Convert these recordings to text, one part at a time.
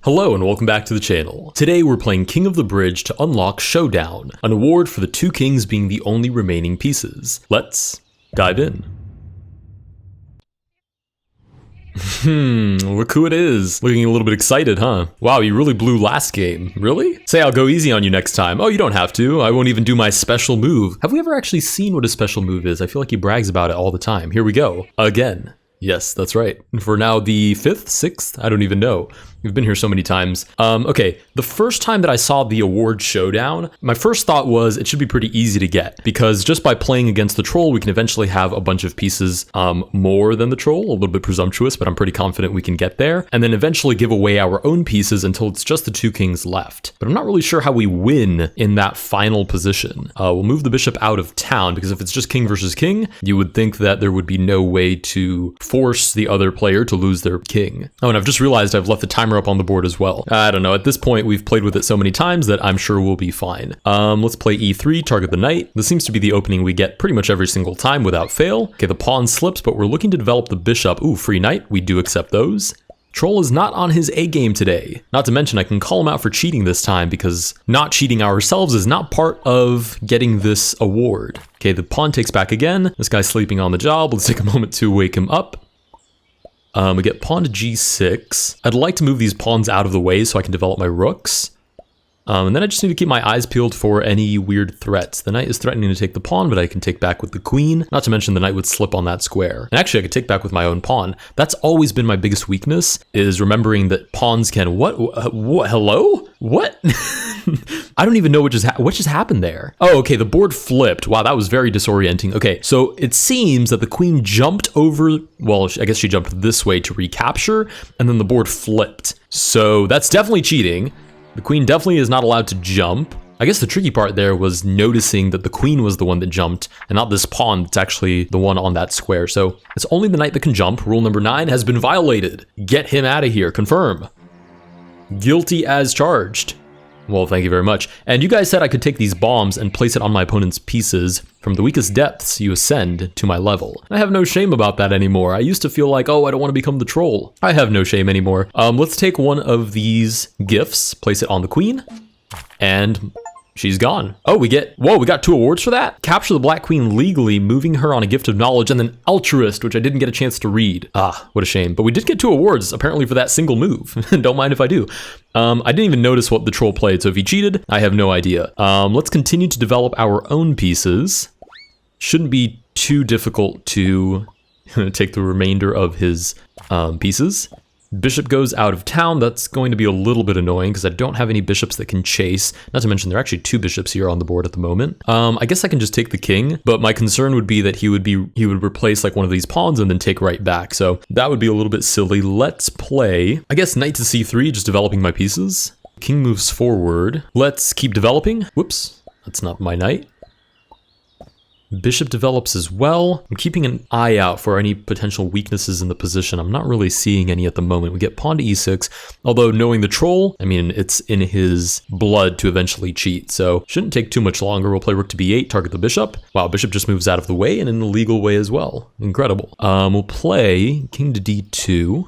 Hello and welcome back to the channel. Today we're playing King of the Bridge to unlock Showdown, an award for the two kings being the only remaining pieces. Let's dive in. Look who it is. Looking a little bit excited, huh? Wow, you really blew last game. Really? Say I'll go easy on you next time. Oh, you don't have to. I won't even do my special move. Have we ever actually seen what a special move is? I feel like he brags about it all the time. Here we go. Again. Yes, that's right. For now the 5th, 6th, I don't even know. We've been here so many times. Okay, the first time that I saw the award Showdown, my first thought was it should be pretty easy to get because just by playing against the troll, we can eventually have a bunch of pieces more than the troll, a little bit presumptuous, but I'm pretty confident we can get there. And then eventually give away our own pieces until it's just the two kings left. But I'm not really sure how we win in that final position. We'll move the bishop out of town because if it's just king versus king, you would think that there would be no way to force the other player to lose their king. Oh, and I've just realized I've left the timer up on the board as well. I don't know, at this point we've played with it so many times that I'm sure we'll be fine. Let's play e3, target the knight. This seems to be the opening we get pretty much every single time without fail. Okay, the pawn slips, but we're looking to develop the bishop. Ooh, free knight, we do accept those. Troll is not on his A game today. Not to mention I can call him out for cheating this time because not cheating ourselves is not part of getting this award. Okay, the pawn takes back again. This guy's sleeping on the job. Let's take a moment to wake him up. We get pawn to g6. I'd like to move these pawns out of the way so I can develop my rooks. And then I just need to keep my eyes peeled for any weird threats. The knight is threatening to take the pawn, but I can take back with the queen. Not to mention the knight would slip on that square. And actually I could take back with my own pawn. That's always been my biggest weakness, is remembering that pawns can... What? Hello? What? I don't even know what just happened there. Oh, okay, the board flipped. Wow, that was very disorienting. Okay, so it seems that the queen jumped over... Well, I guess she jumped this way to recapture, and then the board flipped. So that's definitely cheating. The queen definitely is not allowed to jump. I guess the tricky part there was noticing that the queen was the one that jumped and not this pawn that's actually the one on that square. So it's only the knight that can jump. Rule number 9 has been violated. Get him out of here. Confirm. Guilty as charged. Well, thank you very much. And you guys said I could take these bombs and place it on my opponent's pieces. From the weakest depths, you ascend to my level. I have no shame about that anymore. I used to feel like, oh, I don't want to become the troll. I have no shame anymore. Let's take one of these gifts, place it on the queen, and she's gone. Oh, we got 2 awards for that? Capture the black queen legally, moving her on a gift of knowledge, and then altruist, which I didn't get a chance to read. Ah, what a shame. But we did get 2 awards, apparently, for that single move. Don't mind if I do. I didn't even notice what the troll played, so if he cheated, I have no idea. Let's continue to develop our own pieces. Shouldn't be too difficult to take the remainder of his pieces. Bishop goes out of town. That's going to be a little bit annoying because I don't have any bishops that can chase. Not to mention there are actually 2 bishops here on the board at the moment. I guess I can just take the king, but my concern would be that he would replace like one of these pawns and then take right back. So that would be a little bit silly. Let's play, I guess, knight to c3, just developing my pieces. King moves forward. Let's keep developing. Whoops, that's not my knight. Bishop develops as well. I'm keeping an eye out for any potential weaknesses in the position. I'm not really seeing any at the moment. We get pawn to e6, although knowing the troll, I mean, it's in his blood to eventually cheat, so shouldn't take too much longer. We'll play rook to b8, target the bishop. Wow, bishop just moves out of the way and in a legal way as well. Incredible. We'll play king to d2.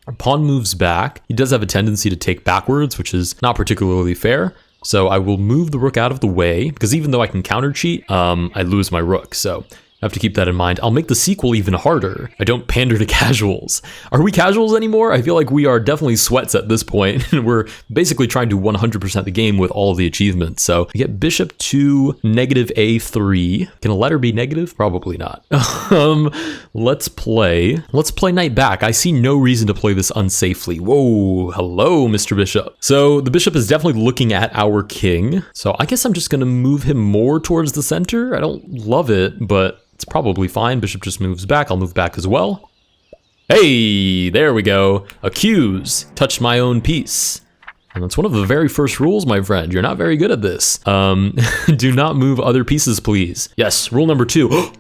Our pawn moves back. He does have a tendency to take backwards, which is not particularly fair. So I will move the rook out of the way, because even though I can counter cheat, I lose my rook. So I have to keep that in mind. I'll make the sequel even harder. I don't pander to casuals. Are we casuals anymore? I feel like we are definitely sweats at this point. We're basically trying to 100% the game with all of the achievements. So we get bishop to negative a3. Can a letter be negative? Probably not. Let's play knight back. I see no reason to play this unsafely. Whoa, hello, Mr. Bishop. So the bishop is definitely looking at our king. So I guess I'm just gonna move him more towards the center. I don't love it, but it's probably fine. Bishop just moves back. I'll move back as well. Hey, there we go. Accuse. Touch my own piece. And that's one of the very first rules, my friend. You're not very good at this. Do not move other pieces, please. Yes, rule number 2.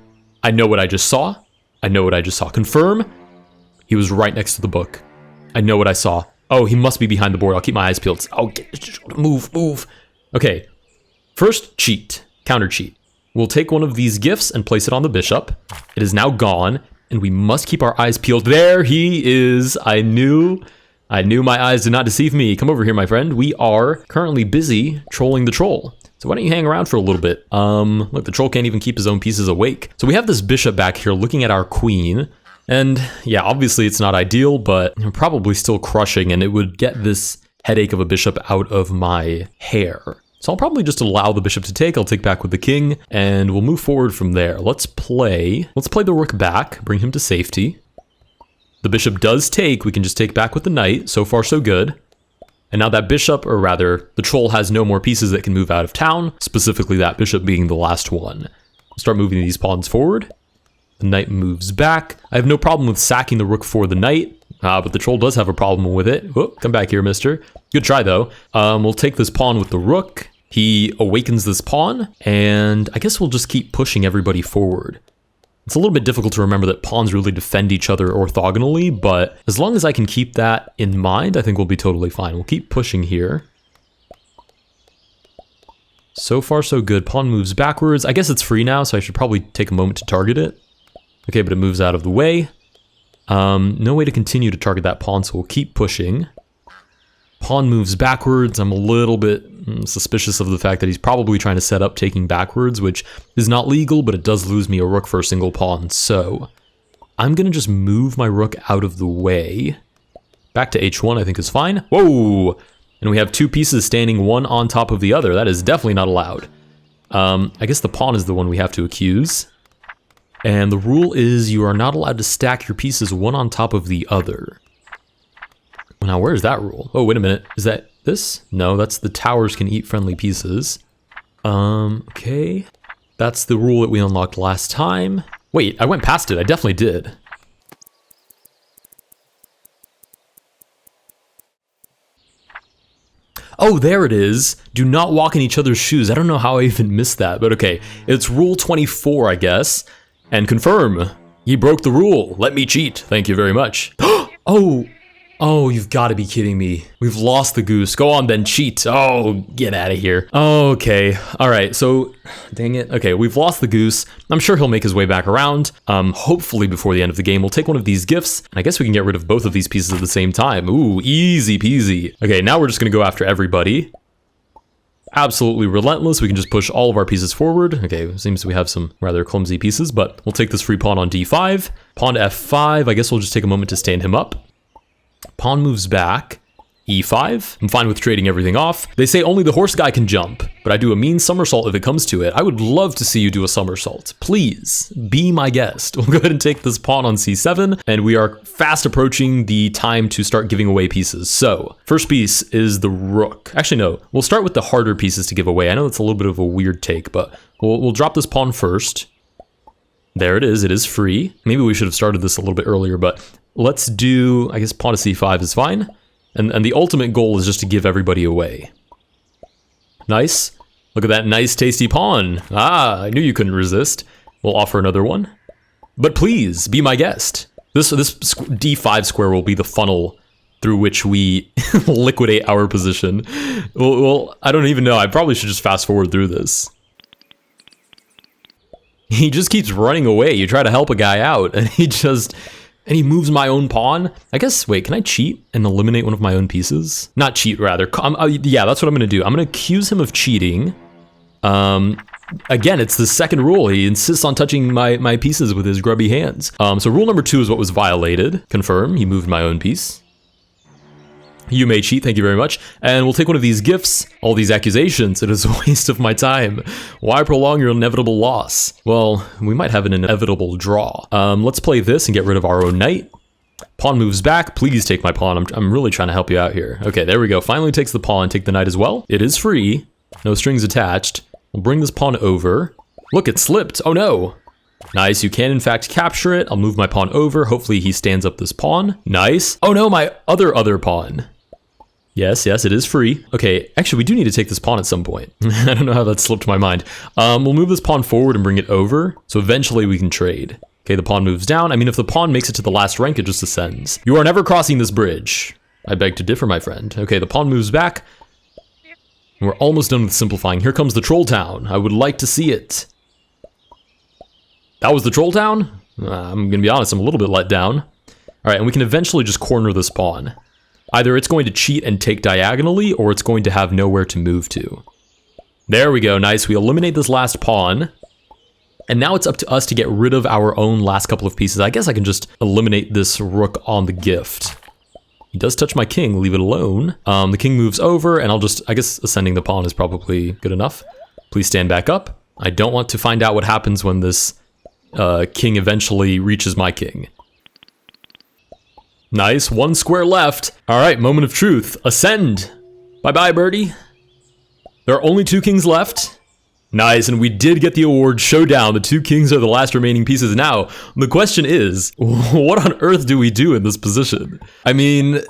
I know what I just saw. I know what I just saw. Confirm. He was right next to the book. I know what I saw. Oh, he must be behind the board. I'll keep my eyes peeled. Oh, move. Okay. First, cheat. Counter cheat. We'll take one of these gifts and place it on the bishop. It is now gone, and we must keep our eyes peeled. There he is. I knew I knew my eyes did not deceive me. Come over here, my friend. We are currently busy trolling the troll. So why don't you hang around for a little bit? Look, the troll can't even keep his own pieces awake. So we have this bishop back here looking at our queen. And yeah, obviously it's not ideal, but I'm probably still crushing, and it would get this headache of a bishop out of my hair. So I'll probably just allow the bishop to take. I'll take back with the king, and we'll move forward from there. Let's play the rook back, bring him to safety. The bishop does take. We can just take back with the knight. So far, so good. And now that bishop, or rather, the troll has no more pieces that can move out of town, specifically that bishop being the last one. We'll start moving these pawns forward. The knight moves back. I have no problem with sacking the rook for the knight, but the troll does have a problem with it. Whoop, come back here, mister. Good try, though. We'll take this pawn with the rook. He awakens this pawn, and I guess we'll just keep pushing everybody forward. It's a little bit difficult to remember that pawns really defend each other orthogonally, but as long as I can keep that in mind, I think we'll be totally fine. We'll keep pushing here. So far, so good. Pawn moves backwards. I guess it's free now, so I should probably take a moment to target it. Okay, but it moves out of the way. No way to continue to target that pawn, so we'll keep pushing. Pawn moves backwards. I'm a little bit suspicious of the fact that he's probably trying to set up taking backwards, which is not legal, but it does lose me a rook for a single pawn. So I'm going to just move my rook out of the way. Back to h1, I think is fine. Whoa! And we have two pieces standing one on top of the other. That is definitely not allowed. I guess the pawn is the one we have to accuse. And the rule is you are not allowed to stack your pieces one on top of the other. Now, where's that rule? Oh, wait a minute. Is that this? No, that's the towers can eat friendly pieces. Okay. That's the rule that we unlocked last time. Wait, I went past it. I definitely did. Oh, there it is. Do not walk in each other's shoes. I don't know how I even missed that, but okay. It's rule 24, I guess. And confirm. Ye broke the rule. Let me cheat. Thank you very much. Oh, you've got to be kidding me. We've lost the goose. Go on then, cheat. Oh, get out of here. Okay. All right. So, dang it. Okay, we've lost the goose. I'm sure he'll make his way back around. Hopefully before the end of the game, we'll take one of these gifts. And I guess we can get rid of both of these pieces at the same time. Ooh, easy peasy. Okay, now we're just going to go after everybody. Absolutely relentless. We can just push all of our pieces forward. Okay, seems we have some rather clumsy pieces, but we'll take this free pawn on d5. Pawn to f5. I guess we'll just take a moment to stand him up. Pawn moves back. e5. I'm fine with trading everything off. They say only the horse guy can jump, but I do a mean somersault if it comes to it. I would love to see you do a somersault. Please, be my guest. We'll go ahead and take this pawn on c7, and we are fast approaching the time to start giving away pieces. So, first piece is the rook. Actually, no. We'll start with the harder pieces to give away. I know it's a little bit of a weird take, but we'll drop this pawn first. There it is. It is free. Maybe we should have started this a little bit earlier, but let's do, I guess pawn to c5 is fine. And the ultimate goal is just to give everybody away. Nice. Look at that nice tasty pawn. Ah, I knew you couldn't resist. We'll offer another one. But please, be my guest. This d5 square will be the funnel through which we liquidate our position. Well, I don't even know. I probably should just fast forward through this. He just keeps running away. You try to help a guy out, and he moves my own pawn. I guess, wait, can I cheat and eliminate one of my own pieces? Not cheat, rather. Yeah, that's what I'm going to do. I'm going to accuse him of cheating. Again, it's the second rule. He insists on touching my pieces with his grubby hands. So rule number 2 is what was violated. Confirm, he moved my own piece. You may cheat, thank you very much. And we'll take one of these gifts. All these accusations, it is a waste of my time. Why prolong your inevitable loss? Well, we might have an inevitable draw. Let's play this and get rid of our own knight. Pawn moves back. Please take my pawn. I'm really trying to help you out here. Okay, there we go. Finally takes the pawn. Take the knight as well. It is free. No strings attached. We'll bring this pawn over. Look, it slipped. Oh no. Nice, you can in fact capture it. I'll move my pawn over. Hopefully he stands up this pawn. Nice. Oh no, my other pawn. Yes, it is free. Okay, actually, we do need to take this pawn at some point. I don't know how that slipped my mind. We'll move this pawn forward and bring it over, so eventually we can trade. Okay, the pawn moves down. I mean, if the pawn makes it to the last rank, it just ascends. You are never crossing this bridge. I beg to differ, my friend. Okay, the pawn moves back. We're almost done with simplifying. Here comes the troll town. I would like to see it. That was the troll town? I'm gonna be honest, I'm a little bit let down. All right, and we can eventually just corner this pawn. Either it's going to cheat and take diagonally, or it's going to have nowhere to move to. There we go, nice. We eliminate this last pawn. And now it's up to us to get rid of our own last couple of pieces. I guess I can just eliminate this rook on the gift. He does touch my king, leave it alone. The king moves over, and I guess ascending the pawn is probably good enough. Please stand back up. I don't want to find out what happens when this king eventually reaches my king. Nice, 1 square left. All right, moment of truth. Ascend. Bye-bye, birdie. There are only 2 kings left. Nice, and we did get the award Showdown. The 2 kings are the last remaining pieces. Now, the question is, what on earth do we do in this position? I mean,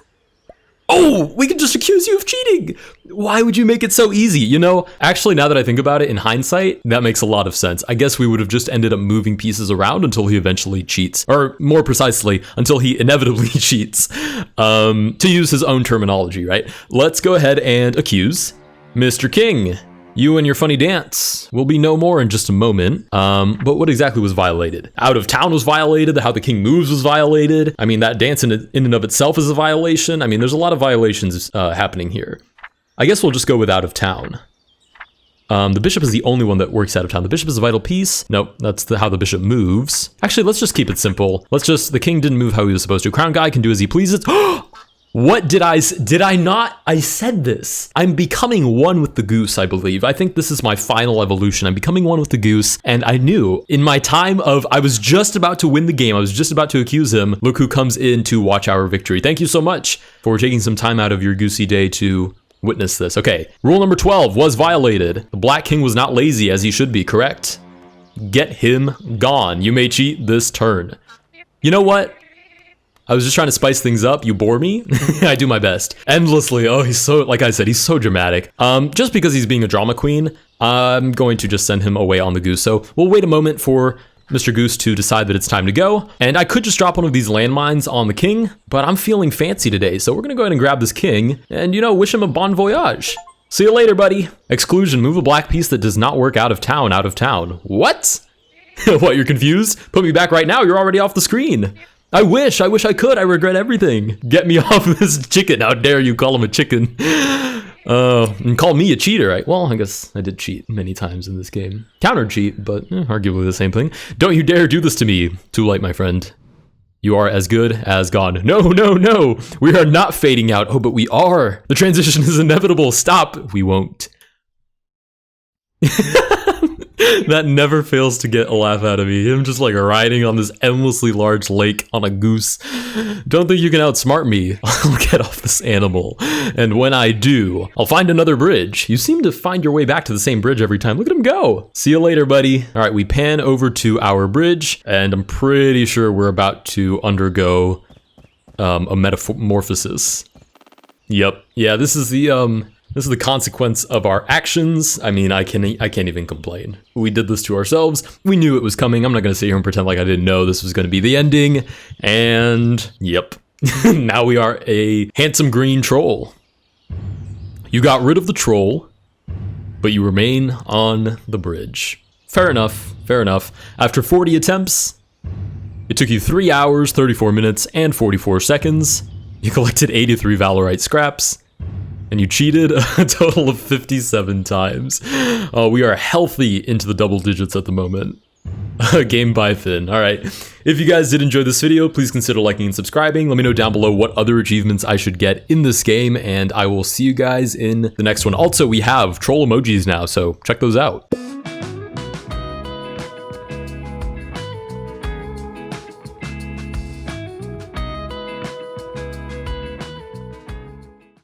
oh, we can just accuse you of cheating. Why would you make it so easy? You know, actually, now that I think about it in hindsight, that makes a lot of sense. I guess we would have just ended up moving pieces around until he eventually cheats. Or more precisely, until he inevitably cheats. To use his own terminology, right? Let's go ahead and accuse Mr. King. You and your funny dance will be no more in just a moment. But what exactly was violated? Out of town was violated. How the king moves was violated. I mean, that dance in and of itself is a violation. I mean, there's a lot of violations happening here. I guess we'll just go with out of town. The bishop is the only one that works out of town. The bishop is a vital piece. Nope, that's how the bishop moves. Actually, let's just keep it simple. The king didn't move how he was supposed to. Crown guy can do as he pleases. What did I not? I said this. I'm becoming one with the goose, I believe. I think this is my final evolution. I'm becoming one with the goose, and I knew in my time of, I was just about to win the game. I was just about to accuse him. Look who comes in to watch our victory. Thank you so much for taking some time out of your goosey day to witness this. Okay, rule number 12 was violated. The black king was not lazy as he should be, correct? Get him gone. You may cheat this turn. You know what? I was just trying to spice things up. You bore me. I do my best. Endlessly. Oh, he's so, like I said, he's so dramatic. Just because he's being a drama queen, I'm going to just send him away on the goose. So we'll wait a moment for Mr. Goose to decide that it's time to go. And I could just drop one of these landmines on the king, but I'm feeling fancy today. So we're going to go ahead and grab this king and, you know, wish him a bon voyage. See you later, buddy. Exclusion. Move a black piece that does not work out of town. What? What, you're confused? Put me back right now. You're already off the screen. I wish I could. I regret everything. Get me off this chicken. How dare you call him a chicken? And call me a cheater, right? Well, I guess I did cheat many times in this game. Counter cheat, but arguably the same thing. Don't you dare do this to me. Too late, my friend. You are as good as gone. No, no, no. We are not fading out. Oh, but we are. The transition is inevitable. Stop. We won't. That never fails to get a laugh out of me. Him just like riding on this endlessly large lake on a goose. Don't think you can outsmart me. I'll get off this animal. And when I do, I'll find another bridge. You seem to find your way back to the same bridge every time. Look at him go. See you later, buddy. All right, we pan over to our bridge, and I'm pretty sure we're about to undergo a metamorphosis. Yep. Yeah, this is the consequence of our actions. I mean, I can't even complain. We did this to ourselves. We knew it was coming. I'm not gonna sit here and pretend like I didn't know this was gonna be the ending. And yep, now we are a handsome green troll. You got rid of the troll, but you remain on the bridge. Fair enough, fair enough. After 40 attempts, it took you 3 hours, 34 minutes, and 44 seconds. You collected 83 Valorite scraps. And you cheated a total of 57 times. We are healthy into the double digits at the moment. Game by Finn. All right. If you guys did enjoy this video, please consider liking and subscribing. Let me know down below what other achievements I should get in this game, and I will see you guys in the next one. Also, we have troll emojis now, so check those out.